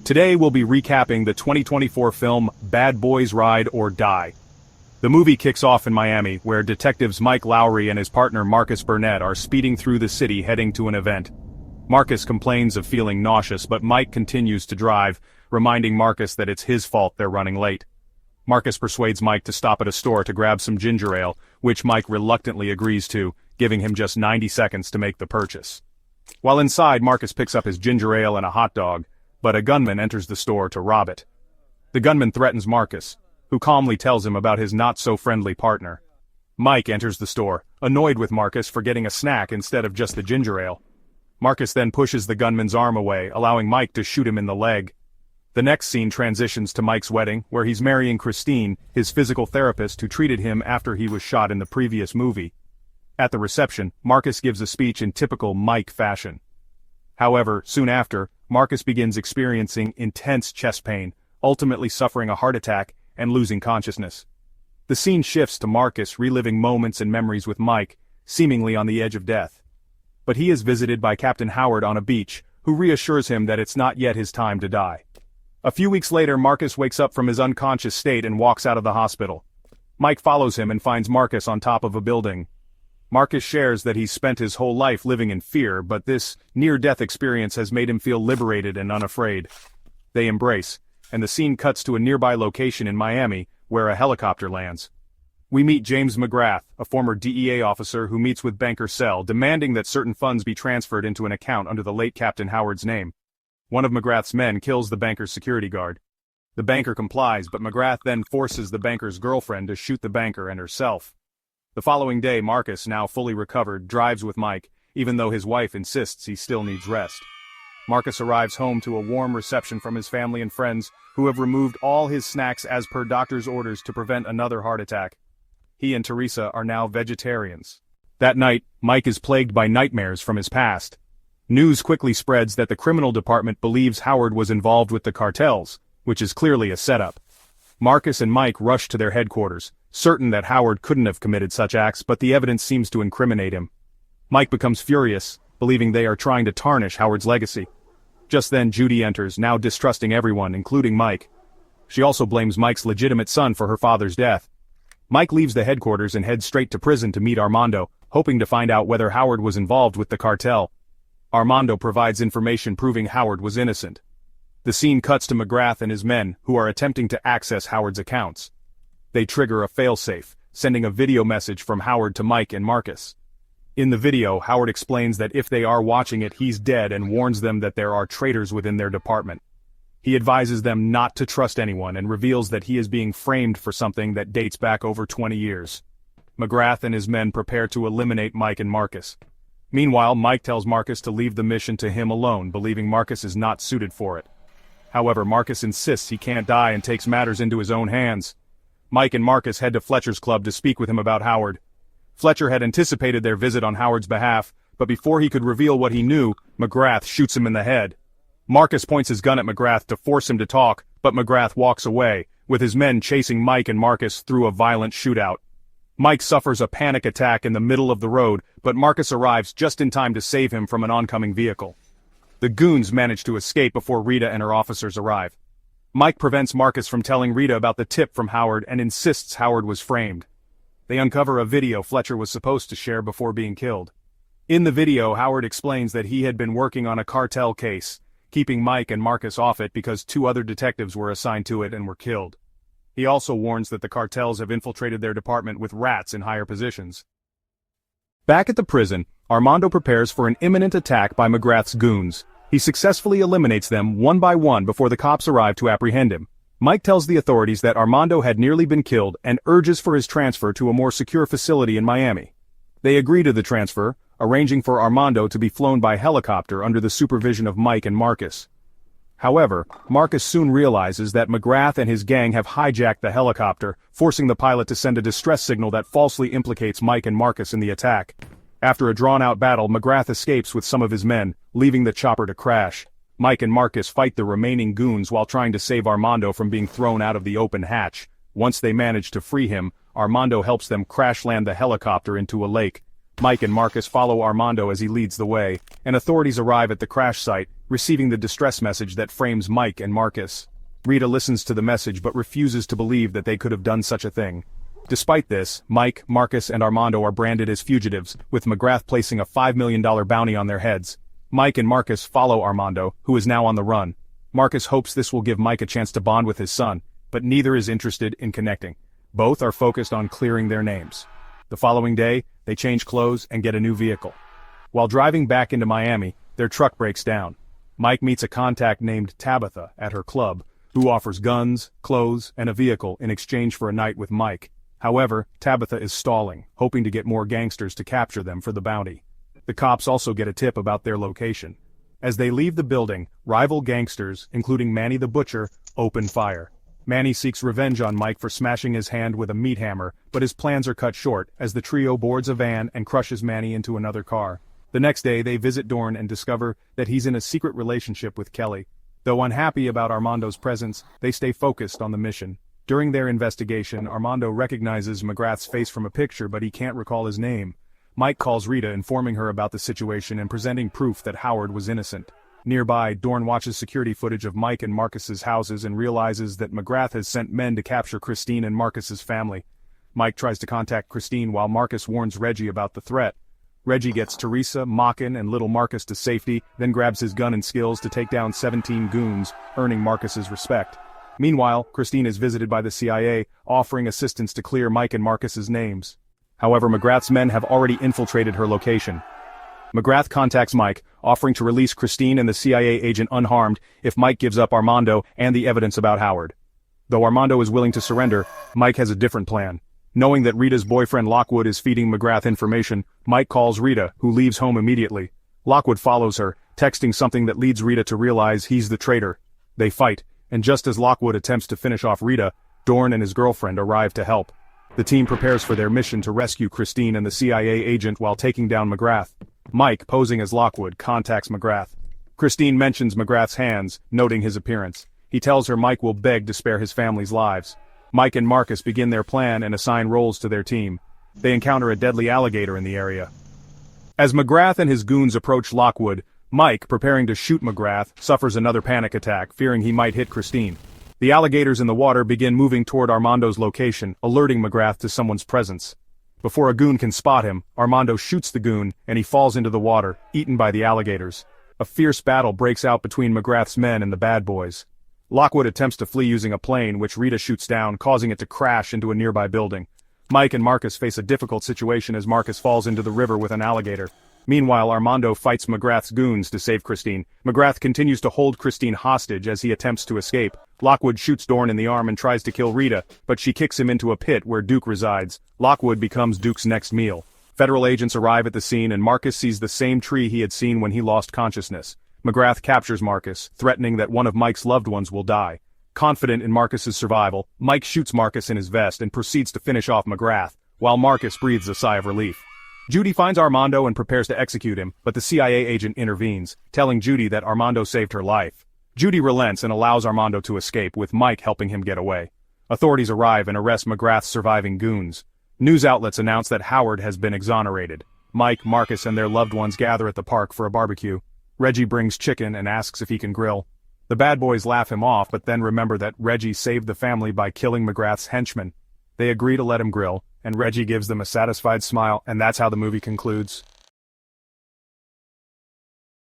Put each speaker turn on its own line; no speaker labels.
Today we'll be recapping the 2024 film Bad Boys Ride or Die. The movie kicks off in Miami, where detectives Mike Lowry and his partner Marcus Burnett are speeding through the city heading to an event. Marcus complains of feeling nauseous, but Mike continues to drive, reminding Marcus that it's his fault they're running late. Marcus persuades Mike to stop at a store to grab some ginger ale, which Mike reluctantly agrees to, giving him just 90 seconds to make the purchase. While inside, Marcus picks up his ginger ale and a hot dog, but a gunman enters the store to rob it. The gunman threatens Marcus, who calmly tells him about his not-so-friendly partner. Mike enters the store, annoyed with Marcus for getting a snack instead of just the ginger ale. Marcus then pushes the gunman's arm away, allowing Mike to shoot him in the leg. The next scene transitions to Mike's wedding, where he's marrying Christine, his physical therapist who treated him after he was shot in the previous movie. At the reception, Marcus gives a speech in typical Mike fashion. However, soon after, Marcus begins experiencing intense chest pain, ultimately suffering a heart attack and losing consciousness. The scene shifts to Marcus reliving moments and memories with Mike, seemingly on the edge of death. But he is visited by Captain Howard on a beach, who reassures him that it's not yet his time to die. A few weeks later, Marcus wakes up from his unconscious state and walks out of the hospital. Mike follows him and finds Marcus on top of a building. Marcus shares that he's spent his whole life living in fear, but this near-death experience has made him feel liberated and unafraid. They embrace, and the scene cuts to a nearby location in Miami, where a helicopter lands. We meet James McGrath, a former DEA officer who meets with banker Sell, demanding that certain funds be transferred into an account under the late Captain Howard's name. One of McGrath's men kills the banker's security guard. The banker complies, but McGrath then forces the banker's girlfriend to shoot the banker and herself. The following day, Marcus, now fully recovered, drives with Mike, even though his wife insists he still needs rest. Marcus arrives home to a warm reception from his family and friends, who have removed all his snacks as per doctor's orders to prevent another heart attack. He and Teresa are now vegetarians. That night, Mike is plagued by nightmares from his past. News quickly spreads that the criminal department believes Howard was involved with the cartels, which is clearly a setup. Marcus and Mike rush to their headquarters, certain that Howard couldn't have committed such acts, but the evidence seems to incriminate him. Mike becomes furious, believing they are trying to tarnish Howard's legacy. Just then Judy enters, now distrusting everyone, including Mike. She also blames Mike's legitimate son for her father's death. Mike leaves the headquarters and heads straight to prison to meet Armando, hoping to find out whether Howard was involved with the cartel. Armando provides information proving Howard was innocent. The scene cuts to McGrath and his men, who are attempting to access Howard's accounts. They trigger a failsafe, sending a video message from Howard to Mike and Marcus. In the video, Howard explains that if they are watching it, he's dead and warns them that there are traitors within their department. He advises them not to trust anyone and reveals that he is being framed for something that dates back over 20 years. McGrath and his men prepare to eliminate Mike and Marcus. Meanwhile, Mike tells Marcus to leave the mission to him alone, believing Marcus is not suited for it. However, Marcus insists he can't die and takes matters into his own hands. Mike and Marcus head to Fletcher's club to speak with him about Howard. Fletcher had anticipated their visit on Howard's behalf, but before he could reveal what he knew, McGrath shoots him in the head. Marcus points his gun at McGrath to force him to talk, but McGrath walks away, with his men chasing Mike and Marcus through a violent shootout. Mike suffers a panic attack in the middle of the road, but Marcus arrives just in time to save him from an oncoming vehicle. The goons manage to escape before Rita and her officers arrive. Mike prevents Marcus from telling Rita about the tip from Howard and insists Howard was framed. They uncover a video Fletcher was supposed to share before being killed. In the video, Howard explains that he had been working on a cartel case, keeping Mike and Marcus off it because 2 other detectives were assigned to it and were killed. He also warns that the cartels have infiltrated their department with rats in higher positions. Back at the prison, Armando prepares for an imminent attack by McGrath's goons. He successfully eliminates them one by one before the cops arrive to apprehend him. Mike tells the authorities that Armando had nearly been killed and urges for his transfer to a more secure facility in Miami. They agree to the transfer, arranging for Armando to be flown by helicopter under the supervision of Mike and Marcus. However, Marcus soon realizes that McGrath and his gang have hijacked the helicopter, forcing the pilot to send a distress signal that falsely implicates Mike and Marcus in the attack. After a drawn-out battle, McGrath escapes with some of his men, leaving the chopper to crash. Mike and Marcus fight the remaining goons while trying to save Armando from being thrown out of the open hatch. Once they manage to free him, Armando helps them crash-land the helicopter into a lake. Mike and Marcus follow Armando as he leads the way, and authorities arrive at the crash site, receiving the distress message that frames Mike and Marcus. Rita listens to the message but refuses to believe that they could have done such a thing. Despite this, Mike, Marcus, and Armando are branded as fugitives, with McGrath placing a $5 million bounty on their heads. Mike and Marcus follow Armando, who is now on the run. Marcus hopes this will give Mike a chance to bond with his son, but neither is interested in connecting. Both are focused on clearing their names. The following day, they change clothes and get a new vehicle. While driving back into Miami, their truck breaks down. Mike meets a contact named Tabitha at her club, who offers guns, clothes, and a vehicle in exchange for a night with Mike. However, Tabitha is stalling, hoping to get more gangsters to capture them for the bounty. The cops also get a tip about their location. As they leave the building, rival gangsters, including Manny the Butcher, open fire. Manny seeks revenge on Mike for smashing his hand with a meat hammer, but his plans are cut short as the trio boards a van and crushes Manny into another car. The next day they visit Dorn and discover that he's in a secret relationship with Kelly. Though unhappy about Armando's presence, they stay focused on the mission. During their investigation, Armando recognizes McGrath's face from a picture but he can't recall his name. Mike calls Rita, informing her about the situation and presenting proof that Howard was innocent. Nearby, Dorn watches security footage of Mike and Marcus's houses and realizes that McGrath has sent men to capture Christine and Marcus's family. Mike tries to contact Christine while Marcus warns Reggie about the threat. Reggie gets Teresa, Machin, and little Marcus to safety, then grabs his gun and skills to take down 17 goons, earning Marcus's respect. Meanwhile, Christine is visited by the CIA, offering assistance to clear Mike and Marcus's names. However, McGrath's men have already infiltrated her location. McGrath contacts Mike, offering to release Christine and the CIA agent unharmed if Mike gives up Armando and the evidence about Howard. Though Armando is willing to surrender, Mike has a different plan. Knowing that Rita's boyfriend Lockwood is feeding McGrath information, Mike calls Rita, who leaves home immediately. Lockwood follows her, texting something that leads Rita to realize he's the traitor. They fight, and just as Lockwood attempts to finish off Rita, Dorn and his girlfriend arrive to help. The team prepares for their mission to rescue Christine and the CIA agent while taking down McGrath. Mike, posing as Lockwood, contacts McGrath. Christine mentions McGrath's hands, noting his appearance. He tells her Mike will beg to spare his family's lives. Mike and Marcus begin their plan and assign roles to their team. They encounter a deadly alligator in the area. As McGrath and his goons approach Lockwood, Mike, preparing to shoot McGrath, suffers another panic attack, fearing he might hit Christine. The alligators in the water begin moving toward Armando's location, alerting McGrath to someone's presence. Before a goon can spot him, Armando shoots the goon, and he falls into the water, eaten by the alligators. A fierce battle breaks out between McGrath's men and the bad boys. Lockwood attempts to flee using a plane, which Rita shoots down, causing it to crash into a nearby building. Mike and Marcus face a difficult situation as Marcus falls into the river with an alligator. Meanwhile, Armando fights McGrath's goons to save Christine. McGrath continues to hold Christine hostage as he attempts to escape. Lockwood shoots Dorn in the arm and tries to kill Rita, but she kicks him into a pit where Duke resides. Lockwood becomes Duke's next meal. Federal agents arrive at the scene and Marcus sees the same tree he had seen when he lost consciousness. McGrath captures Marcus, threatening that one of Mike's loved ones will die. Confident in Marcus's survival, Mike shoots Marcus in his vest and proceeds to finish off McGrath, while Marcus breathes a sigh of relief. Judy finds Armando and prepares to execute him, but the CIA agent intervenes, telling Judy that Armando saved her life. Judy relents and allows Armando to escape, with Mike helping him get away. Authorities arrive and arrest McGrath's surviving goons. News outlets announce that Howard has been exonerated. Mike, Marcus, and their loved ones gather at the park for a barbecue. Reggie brings chicken and asks if he can grill. The bad boys laugh him off but then remember that Reggie saved the family by killing McGrath's henchmen. They agree to let him grill, and Reggie gives them a satisfied smile, and that's how the movie concludes.